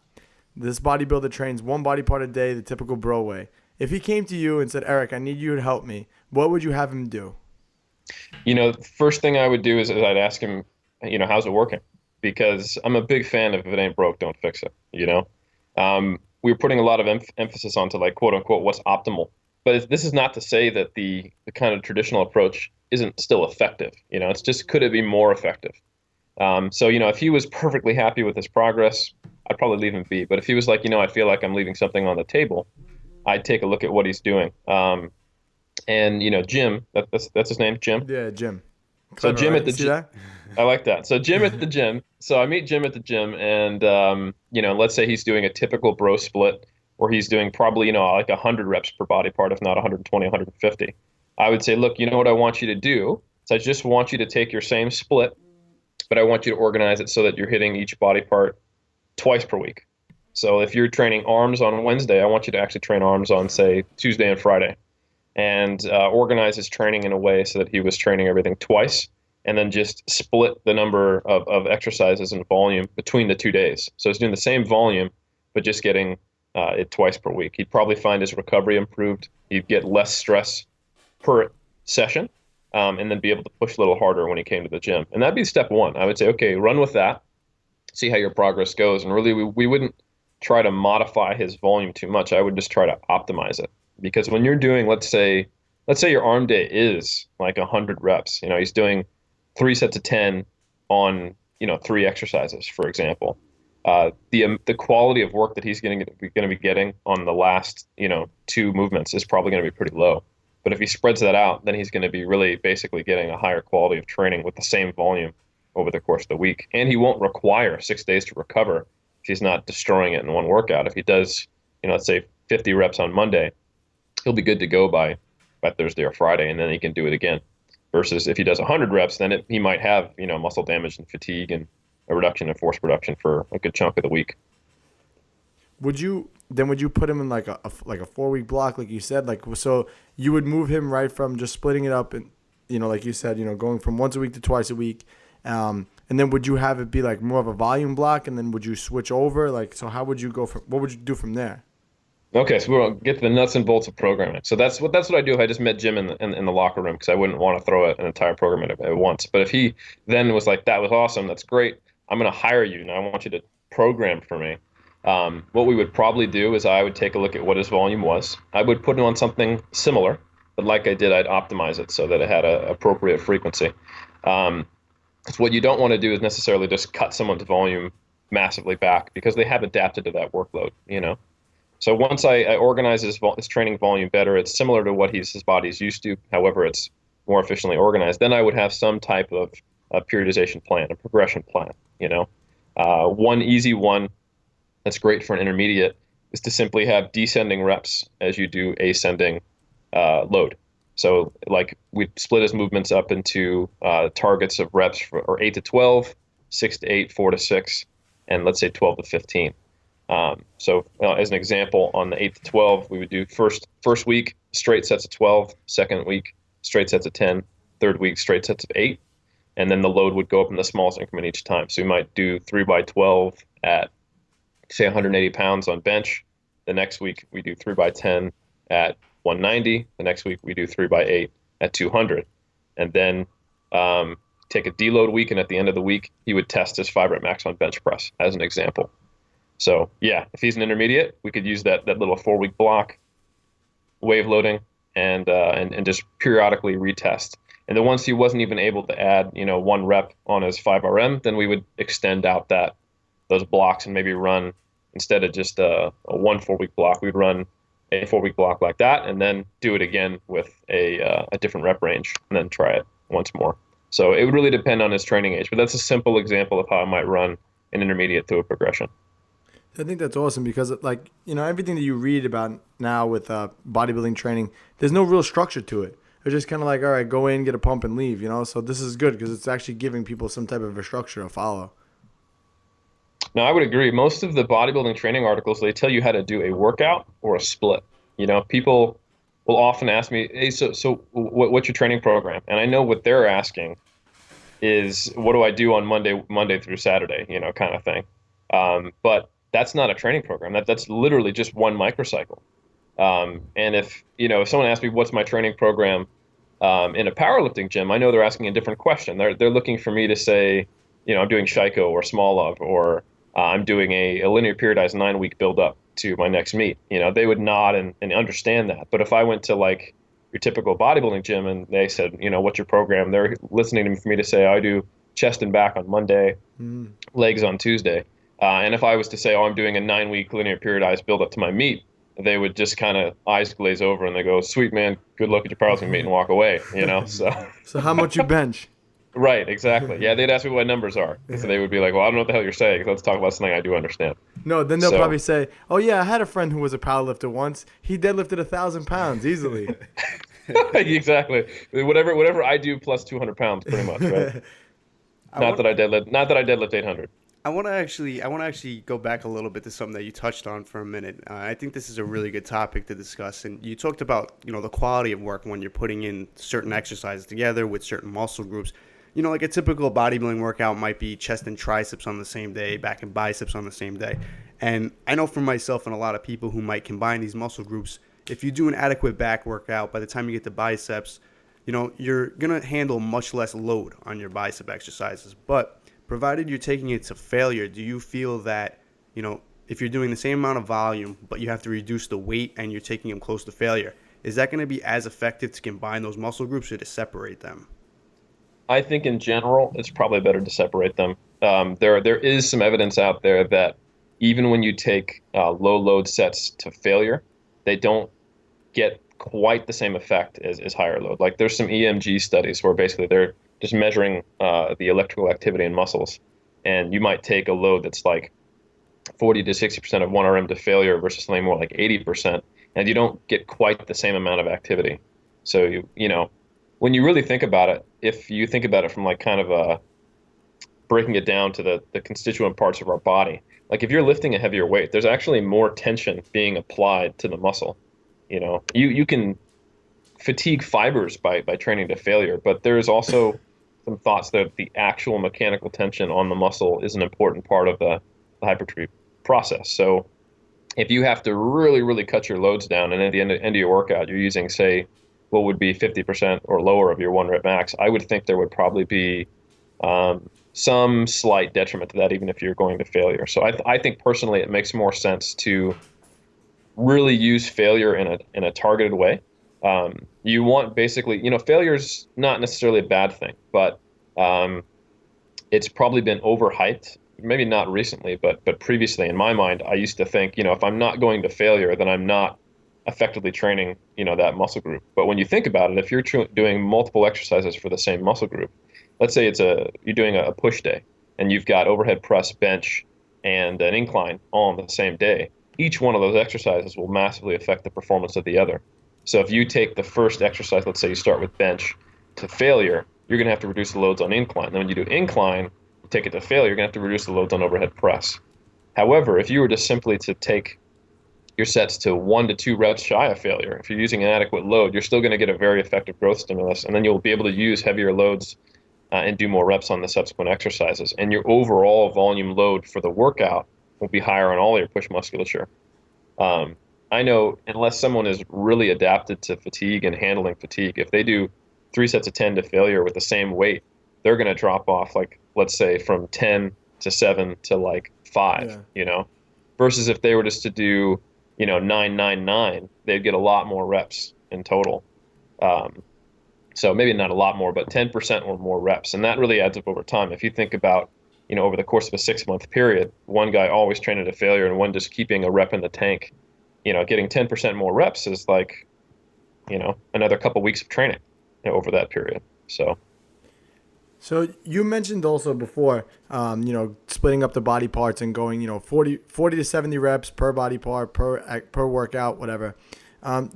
This bodybuilder trains one body part a day, the typical bro way. If he came to you and said, Eric, I need you to help me, what would you have him do? First thing I would do is I'd ask him, how's it working? Because I'm a big fan of if it ain't broke, don't fix it, We're putting a lot of emphasis onto like, quote unquote, what's optimal. But this is not to say that the kind of traditional approach isn't still effective. It's just, could it be more effective? So, if he was perfectly happy with his progress, I'd probably leave him be. But if he was like, I feel like I'm leaving something on the table, I'd take a look at what he's doing. And, Jim, that's his name, Jim? Yeah, Jim. So Clever, Jim right? at the See gym. that? I like that. So Jim at the gym. So I meet Jim at the gym, and let's say he's doing a typical bro split, where he's doing probably like 100 reps per body part, if not 120, 150. I would say, look, what I want you to do is I just want you to take your same split, but I want you to organize it so that you're hitting each body part twice per week. So if you're training arms on Wednesday, I want you to actually train arms on, say, Tuesday and Friday, and organize his training in a way so that he was training everything twice, and then just split the number of exercises and volume between the 2 days. So he's doing the same volume, but just getting it twice per week. He'd probably find his recovery improved. He'd get less stress per session, and then be able to push a little harder when he came to the gym. And that'd be step one. I would say, okay, run with that, see how your progress goes. And really, we wouldn't try to modify his volume too much. I would just try to optimize it. Because when you're doing, let's say your arm day is like 100 reps, he's doing 3 sets of 10 on, 3 exercises, for example. The quality of work that he's going to be getting on the last, 2 movements is probably going to be pretty low. But if he spreads that out, then he's going to be really basically getting a higher quality of training with the same volume over the course of the week. And he won't require 6 days to recover if he's not destroying it in one workout. If he does, let's say 50 reps on Monday, he'll be good to go by Thursday or Friday, and then he can do it again. Versus if he does 100 reps, then he might have, muscle damage and fatigue and a reduction in force production for a good chunk of the week. Would you put him in like a 4-week block, like you said, so you would move him right from just splitting it up and, like you said, going from once a week to twice a week, and then would you have it be like more of a volume block, and then would you switch over? So how would you what would you do from there? Okay, so we'll get to the nuts and bolts of programming. So that's what I do if I just met Jim in the locker room, because I wouldn't want to throw an entire program at once. But if he then was like, that was awesome, that's great, I'm going to hire you, and I want you to program for me. What we would probably do is I would take a look at what his volume was. I would put him on something similar, but like I did, I'd optimize it so that it had an appropriate frequency. Because what you don't want to do is necessarily just cut someone's volume massively back, because they have adapted to that workload, So once I organize his training volume better, it's similar to what his body's used to. However, it's more efficiently organized. Then I would have some type of a periodization plan, a progression plan. One easy one that's great for an intermediate is to simply have descending reps as you do ascending load. So like we split his movements up into targets of reps or 8 to 12, 6 to 8, 4 to 6, and let's say 12 to 15. So as an example, on the 8 to 12, we would do first week, straight sets of 12, second week, straight sets of 10, third week, straight sets of 8, and then the load would go up in the smallest increment each time. So we might do 3 by 12 at, say, 180 pounds on bench. The next week, we do 3 by 10 at 190. The next week, we do 3 by 8 at 200. And then take a deload week, and at the end of the week, he would test his 5-rep max on bench press, as an example. So yeah, if he's an intermediate, we could use that little 4-week block, wave loading, and just periodically retest. And then once he wasn't even able to add, 1 rep on his 5RM, then we would extend out those blocks and maybe run, instead of just a 1 4-week block, we'd run a 4-week block like that, and then do it again with a different rep range, and then try it once more. So it would really depend on his training age, but that's a simple example of how I might run an intermediate through a progression. I think that's awesome, because everything that you read about now with bodybuilding training, there's no real structure to it. It's just kind of like, all right, go in, get a pump, and leave. So this is good because it's actually giving people some type of a structure to follow. No, I would agree. Most of the bodybuilding training articles, they tell you how to do a workout or a split. People will often ask me, hey, so what's your training program? And I know what they're asking is, what do I do on Monday through Saturday, kind of thing. But that's not a training program. That's literally just one microcycle. And if someone asks me what's my training program in a powerlifting gym, I know they're asking a different question. They're looking for me to say, I'm doing Shaiko or Smolov, or I'm doing a linear periodized 9-week build up to my next meet. They would nod and understand that. But if I went to like your typical bodybuilding gym and they said, what's your program? They're listening for me to say, I do chest and back on Monday, legs on Tuesday. And if I was to say, I'm doing a 9-week linear periodized build up to my meet, they would just kind of eyes glaze over and they go, sweet man, good luck at your powerlifting meet, and walk away, So how much you bench? Right, exactly. Yeah, they'd ask me what numbers are. So they would be like, well, I don't know what the hell you're saying. Let's talk about something I do understand. No, then they'll probably say, oh yeah, I had a friend who was a powerlifter once. He deadlifted 1,000 pounds easily. Exactly. Whatever I do plus 200 pounds, pretty much, right? Not that I deadlift 800. I want to actually go back a little bit to something that you touched on for a minute. I think this is a really good topic to discuss. And you talked about, the quality of work when you're putting in certain exercises together with certain muscle groups. Like a typical bodybuilding workout might be chest and triceps on the same day, back and biceps on the same day. And I know for myself and a lot of people who might combine these muscle groups, if you do an adequate back workout, by the time you get to biceps, you're going to handle much less load on your bicep exercises. But provided you're taking it to failure, do you feel that, if you're doing the same amount of volume, but you have to reduce the weight and you're taking them close to failure, is that going to be as effective to combine those muscle groups or to separate them? I think in general, it's probably better to separate them. There is some evidence out there that even when you take low load sets to failure, they don't get quite the same effect as higher load. Like there's some EMG studies where basically they're just measuring the electrical activity in muscles, and you might take a load that's like 40 to 60% of 1RM to failure versus something more like 80%, and you don't get quite the same amount of activity. So when you really think about it, if you think about it from like kind of breaking it down to the constituent parts of our body, like if you're lifting a heavier weight, there's actually more tension being applied to the muscle. You can fatigue fibers by training to failure, but there's also some thoughts that the actual mechanical tension on the muscle is an important part of the hypertrophy process. So if you have to really, really cut your loads down, and at the end of your workout, you're using, say, what would be 50% or lower of your 1 rep max, I would think there would probably be some slight detriment to that, even if you're going to failure. So I think personally it makes more sense to really use failure in a targeted way. You want basically, failure's not necessarily a bad thing, but it's probably been overhyped. Maybe not recently, but previously in my mind, I used to think, if I'm not going to failure, then I'm not effectively training, that muscle group. But when you think about it, if you're doing multiple exercises for the same muscle group, let's say you're doing a push day, and you've got overhead press, bench, and an incline all on the same day, each one of those exercises will massively affect the performance of the other. So if you take the first exercise, let's say you start with bench, to failure, you're going to have to reduce the loads on incline. Then when you do incline, you take it to failure, you're going to have to reduce the loads on overhead press. However, if you were just simply to take your sets to 1 to 2 reps shy of failure, if you're using an adequate load, you're still going to get a very effective growth stimulus, and then you'll be able to use heavier loads and do more reps on the subsequent exercises. And your overall volume load for the workout will be higher on all your push musculature. I know unless someone is really adapted to fatigue and handling fatigue, if they do 3 sets of 10 to failure with the same weight, they're going to drop off, like, let's say from 10 to 7 to like 5, versus if they were just to do, 9, they'd get a lot more reps in total. So maybe not a lot more, but 10% or more reps. And that really adds up over time. If you think about, over the course of a 6-month period, one guy always training to failure and one just keeping a rep in the tank, getting 10% more reps is like, another couple weeks of training over that period. So you mentioned also before, splitting up the body parts and going, 40 to 70 reps per body part, per workout, whatever.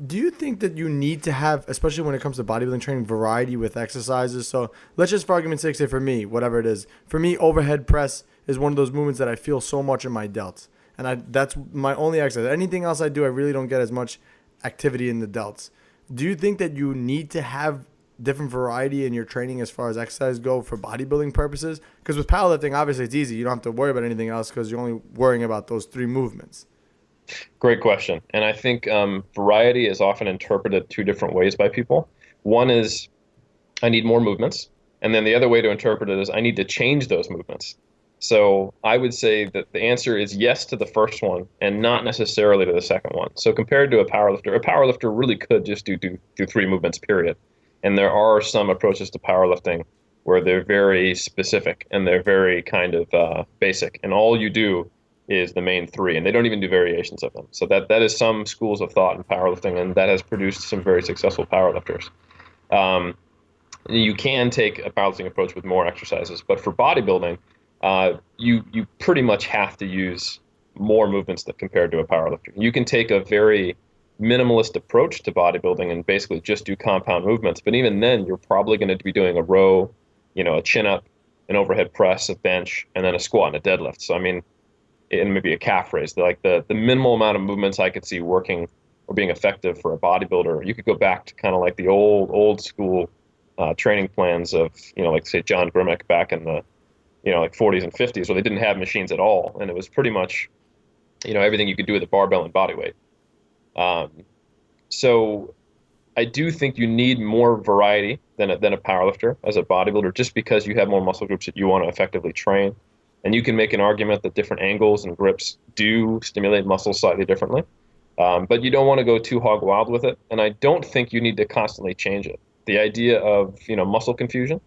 Do you think that you need to have, especially when it comes to bodybuilding training, variety with exercises? So let's just, for argument's sake, say for me, whatever it is, for me, overhead press is one of those movements that I feel so much in my delts. And that's my only exercise. Anything else I do, I really don't get as much activity in the delts. Do you think that you need to have different variety in your training as far as exercise go for bodybuilding purposes? Because with powerlifting, obviously it's easy. You don't have to worry about anything else because you're only worrying about those 3 movements. Great question. And I think variety is often interpreted 2 different ways by people. One is I need more movements. And then the other way to interpret it is I need to change those movements. So I would say that the answer is yes to the first one and not necessarily to the second one. So compared to a powerlifter really could just do 3 movements, period. And there are some approaches to powerlifting where they're very specific and they're very kind of basic. And all you do is the main 3, and they don't even do variations of them. So that is some schools of thought in powerlifting, and that has produced some very successful powerlifters. You can take a powerlifting approach with more exercises, but for bodybuilding, you pretty much have to use more movements than compared to a powerlifter. You can take a very minimalist approach to bodybuilding and basically just do compound movements, but even then, you're probably going to be doing a row, a chin-up, an overhead press, a bench, and then a squat and a deadlift. So I mean, and maybe a calf raise. Like the minimal amount of movements I could see working or being effective for a bodybuilder. You could go back to kind of like the old school training plans of, like say John Grimek back in the, like 40s and 50s, where they didn't have machines at all, and it was pretty much, everything you could do with a barbell and body weight. So I do think you need more variety than a powerlifter as a bodybuilder, just because you have more muscle groups that you want to effectively train. And you can make an argument that different angles and grips do stimulate muscles slightly differently. But you don't want to go too hog wild with it. And I don't think you need to constantly change it. The idea of, muscle confusion,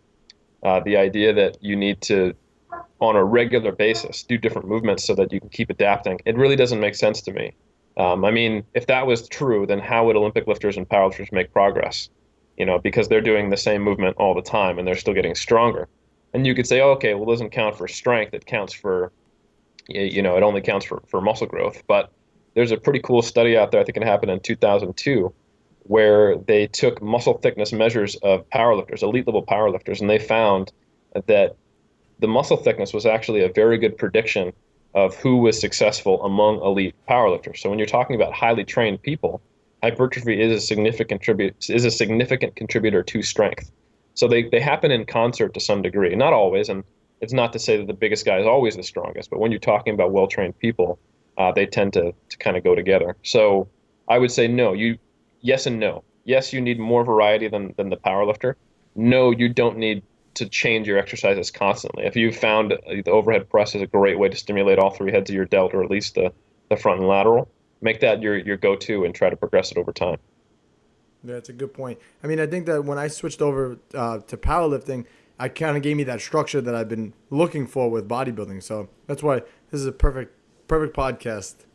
the idea that you need to, on a regular basis, do different movements so that you can keep adapting, it really doesn't make sense to me. I mean, if that was true, then how would Olympic lifters and powerlifters make progress? Because they're doing the same movement all the time and they're still getting stronger. And you could say, oh, okay, well, it doesn't count for strength. It counts for, it only counts for muscle growth. But there's a pretty cool study out there, I think it happened in 2002, where they took muscle thickness measures of powerlifters, elite level powerlifters, and they found that the muscle thickness was actually a very good prediction of who was successful among elite powerlifters. So when you're talking about highly trained people, hypertrophy is a significant contributor to strength. So they happen in concert to some degree, not always, and it's not to say that the biggest guy is always the strongest, but when you're talking about well-trained people, they tend to kind of go together. So I would say yes and no. Yes, you need more variety than the powerlifter. No, you don't need to change your exercises constantly. If you found the overhead press is a great way to stimulate all three heads of your delt, or at least the front and lateral, make that your go-to and try to progress it over time. Yeah, that's a good point. I mean, I think that when I switched over to powerlifting, I kind of gave me that structure that I've been looking for with bodybuilding. So that's why this is a perfect podcast.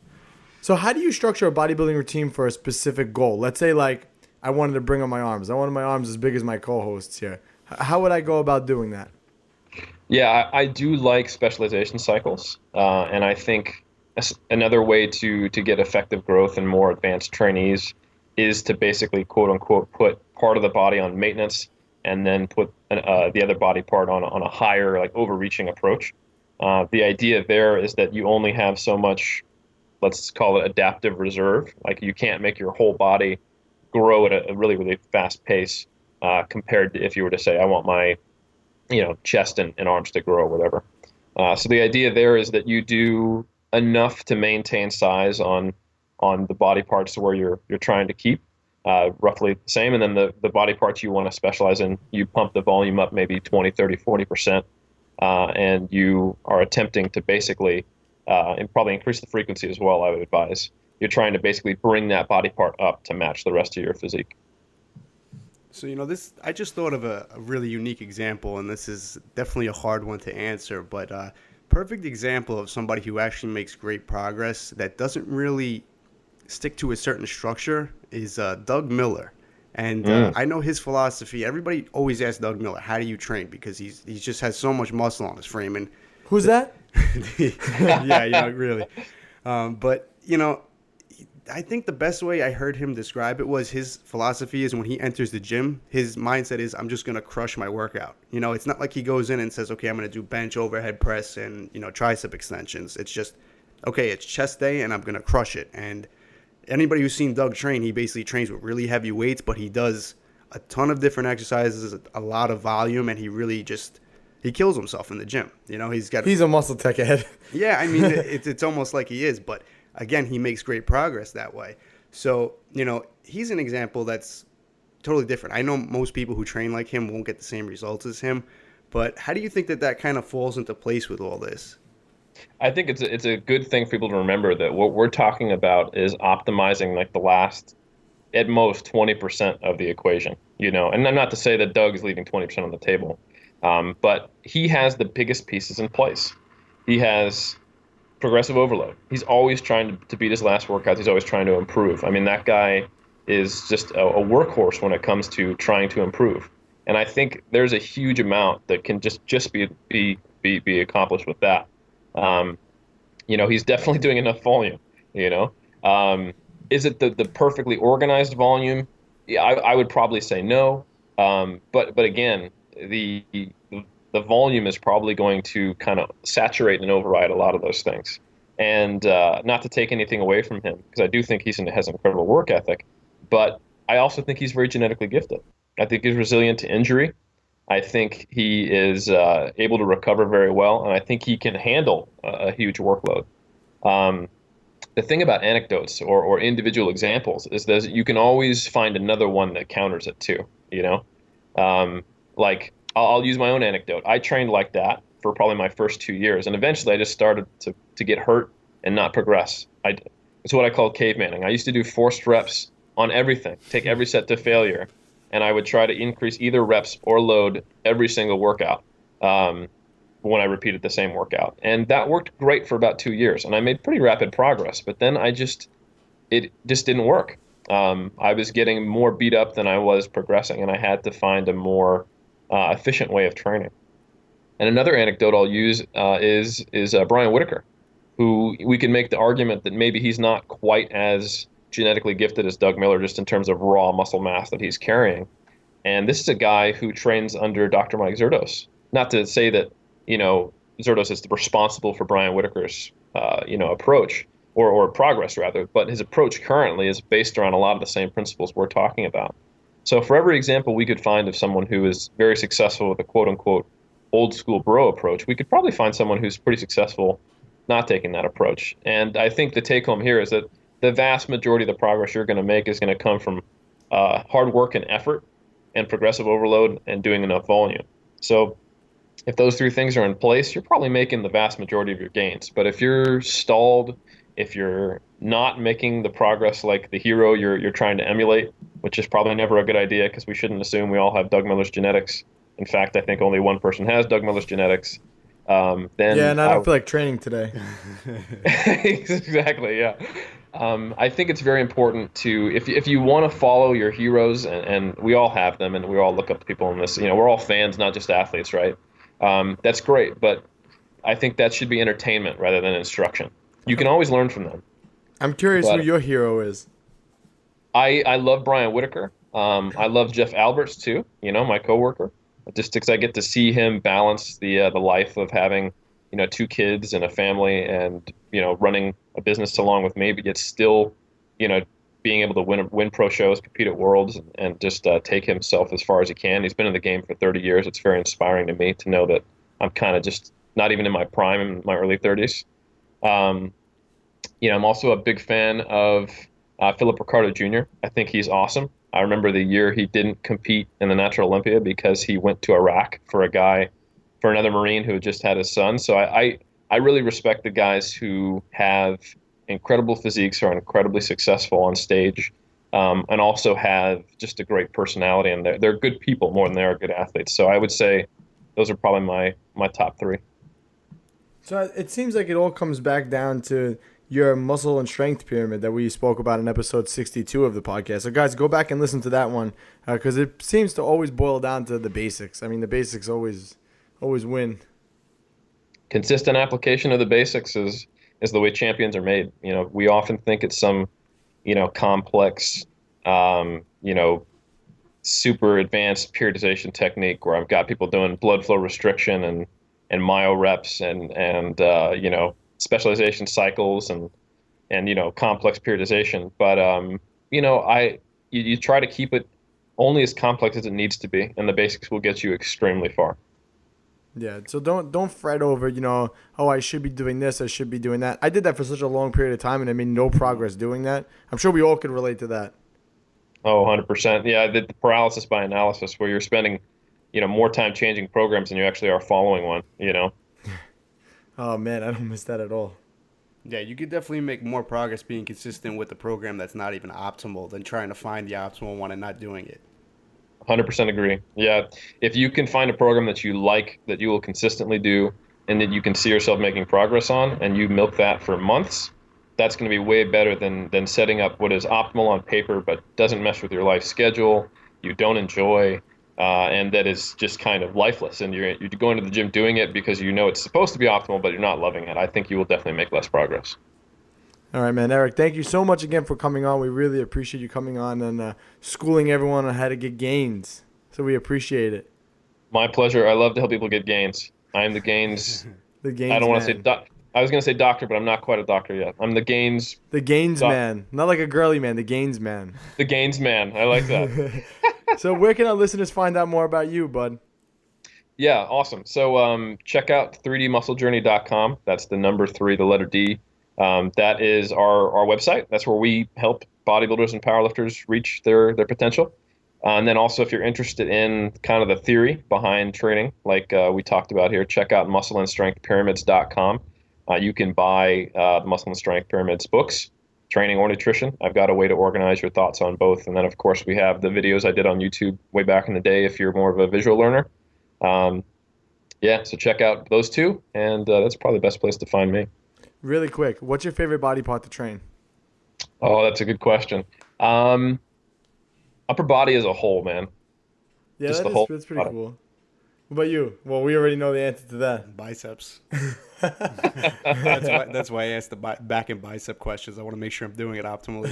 So how do you structure a bodybuilding routine for a specific goal? Let's say like I wanted to bring up my arms. I wanted my arms as big as my co-hosts here. How would I go about doing that? Yeah, I do like specialization cycles. And I think another way to get effective growth and more advanced trainees is to basically, quote unquote, put part of the body on maintenance and then put the other body part on a higher, like overreaching approach. The idea there is that you only have so much, let's call it adaptive reserve. Like you can't make your whole body grow at a really, really fast pace compared to if you were to say, I want my, chest and arms to grow or whatever. So the idea there is that you do enough to maintain size on the body parts where you're trying to keep roughly the same. And then the body parts you want to specialize in, you pump the volume up maybe 20, 30, 40%. And you are attempting to basically, and probably increase the frequency as well, I would advise. You're trying to basically bring that body part up to match the rest of your physique. So, I just thought of a really unique example, and this is definitely a hard one to answer, but perfect example of somebody who actually makes great progress that doesn't really stick to a certain structure is Doug Miller. And I know his philosophy. Everybody always asks Doug Miller, how do you train? Because he just has so much muscle on his frame. And who's that? Yeah, really. But, I think the best way I heard him describe it was his philosophy is when he enters the gym, his mindset is, I'm just going to crush my workout. It's not like he goes in and says, okay, I'm going to do bench, overhead press, and, tricep extensions. It's just, okay, it's chest day, and I'm going to crush it. And anybody who's seen Doug train, he basically trains with really heavy weights, but he does a ton of different exercises, a lot of volume, and he really just, he kills himself in the gym. He's a muscle tech head. Yeah, I mean, it's almost like he is, but again, he makes great progress that way. So, he's an example that's totally different. I know most people who train like him won't get the same results as him, but how do you think that kind of falls into place with all this? I think it's a good thing for people to remember that what we're talking about is optimizing like the last, at most, 20% of the equation, and I'm not to say that Doug is leaving 20% on the table, but he has the biggest pieces in place. He has progressive overload. He's always trying to beat his last workouts. He's always trying to improve. I mean, that guy is just a workhorse when it comes to trying to improve. And I think there's a huge amount that can just be accomplished with that. He's definitely doing enough volume, Is it the perfectly organized volume? Yeah, I would probably say no. But again, the the volume is probably going to kind of saturate and override a lot of those things. And not to take anything away from him, because I do think has an incredible work ethic, but I also think he's very genetically gifted. I think he's resilient to injury. I think he is able to recover very well, and I think he can handle a huge workload. The thing about anecdotes or individual examples is that you can always find another one that counters it too. Like I'll use my own anecdote. I trained like that for probably my first 2 years, and eventually I just started to get hurt and not progress. It's what I call cavemaning. I used to do forced reps on everything, take every set to failure, and I would try to increase either reps or load every single workout when I repeated the same workout. And that worked great for about 2 years, and I made pretty rapid progress, but then it just didn't work. I was getting more beat up than I was progressing, and I had to find a more efficient way of training. And another anecdote I'll use is Brian Whitaker, who we can make the argument that maybe he's not quite as genetically gifted as Doug Miller, just in terms of raw muscle mass that he's carrying. And this is a guy who trains under Dr. Mike Zerdos. Not to say that, Zerdos is responsible for Brian Whitaker's, approach or progress rather, but his approach currently is based around a lot of the same principles we're talking about. So for every example we could find of someone who is very successful with a quote unquote old school bro approach, we could probably find someone who's pretty successful not taking that approach. And I think the take home here is that the vast majority of the progress you're going to make is going to come from hard work and effort and progressive overload and doing enough volume. So if those three things are in place, you're probably making the vast majority of your gains. But if you're stalled, if you're not making the progress like the hero you're trying to emulate, which is probably never a good idea because we shouldn't assume we all have Doug Miller's genetics. In fact, I think only one person has Doug Miller's genetics. Then and I don't feel like training today. Exactly, yeah. I think it's very important to, if you want to follow your heroes, and we all have them, and we all look up to people in this, we're all fans, not just athletes, right? That's great, but I think that should be entertainment rather than instruction. You can always learn from them. I'm curious who your hero is. I love Brian Whitaker. I love Jeff Alberts too, my coworker. Just because I get to see him balance the life of having, 2 kids and a family and, running a business along with me, but yet still, being able to win pro shows, compete at Worlds, and just take himself as far as he can. He's been in the game for 30 years. It's very inspiring to me to know that I'm kind of just not even in my prime, in my early 30s. I'm also a big fan of Philip Ricardo Jr. I think he's awesome. I remember the year he didn't compete in the Natural Olympia because he went to Iraq for another Marine who had just had his son. So I really respect the guys who have incredible physiques, are incredibly successful on stage, and also have just a great personality, and they're good people more than they are good athletes. So I would say those are probably my top 3. So it seems like it all comes back down to your muscle and strength pyramid that we spoke about in episode 62 of the podcast. So guys, go back and listen to that one because it seems to always boil down to the basics. I mean, the basics always win. Consistent application of the basics is the way champions are made. We often think it's some, complex, super advanced periodization technique where I've got people doing blood flow restriction and myo reps and specialization cycles and complex periodization. But you try to keep it only as complex as it needs to be, and the basics will get you extremely far. Yeah, so don't fret over, I should be doing this, I should be doing that. I did that for such a long period of time, and I made no progress doing that. I'm sure we all could relate to that. Oh, 100%. Yeah, the paralysis by analysis, where you're spending, more time changing programs than you actually are following one, Oh, man, I don't miss that at all. Yeah, you could definitely make more progress being consistent with the program that's not even optimal than trying to find the optimal one and not doing it. 100% agree. Yeah, if you can find a program that you like, that you will consistently do, and that you can see yourself making progress on, and you milk that for months, that's going to be way better than setting up what is optimal on paper but doesn't mesh with your life schedule, you don't enjoy, and that is just kind of lifeless. And you're going to the gym doing it because it's supposed to be optimal, but you're not loving it. I think you will definitely make less progress. All right, man. Eric, thank you so much again for coming on. We really appreciate you coming on and schooling everyone on how to get gains. So we appreciate it. My pleasure. I love to help people get gains. I am the gains. The gains I don't want to man. say I was going to say doctor, but I'm not quite a doctor yet. I'm the gains. The gains man. Not like a girly man, the gains man. The gains man. I like that. So where can our listeners find out more about you, bud? Yeah, awesome. So check out 3dmusclejourney.com. That's the number 3, the letter D. That is our website. That's where we help bodybuilders and powerlifters reach their potential. And then also, if you're interested in kind of the theory behind training, like we talked about here, check out muscleandstrengthpyramids.com. You can buy the Muscle and Strength Pyramids books, training or nutrition. I've got a way to organize your thoughts on both. And then, of course, we have the videos I did on YouTube way back in the day if you're more of a visual learner. So check out those two, and that's probably the best place to find me. Really quick, what's your favorite body part to train? Oh, that's a good question. Upper body as a whole, man. Yeah, Just that's pretty cool. What about you? Well, we already know the answer to that. Biceps. That's why I asked the back and bicep questions. I want to make sure I'm doing it optimally.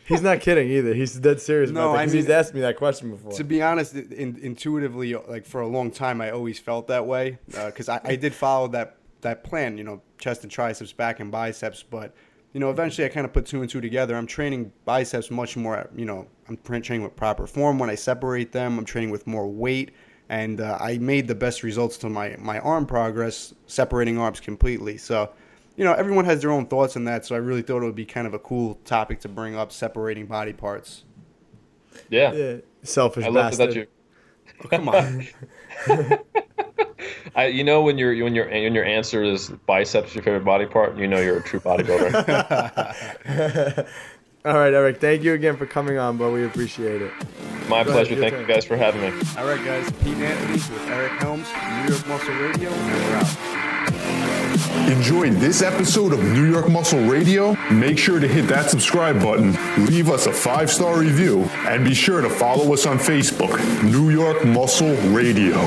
He's not kidding either. He's dead serious about that. He's asked me that question before. To be honest, intuitively, like for a long time, I always felt that way because I did follow that plan. You know, chest and triceps, back and biceps, but eventually I kind of put 2 and 2 together. I'm training biceps much more. I'm training with proper form. When I separate them, I'm training with more weight, and I made the best results to my arm progress separating arms completely. So. Everyone has their own thoughts on that, so I really thought it would be kind of a cool topic to bring up, separating body parts. Yeah. Selfish I love bastard. that you. Oh, come on. When your answer is biceps, your favorite body part, you're a true bodybuilder. All right, Eric. Thank you again for coming on, bud. We appreciate it. My pleasure. Thank you guys for having me. All right, guys. Pete Anthony with Eric Helms, New York Muscle Radio, and we're out. Enjoyed this episode of New York Muscle Radio? Make sure to hit that subscribe button, leave us a 5-star review, and be sure to follow us on Facebook, New York Muscle Radio.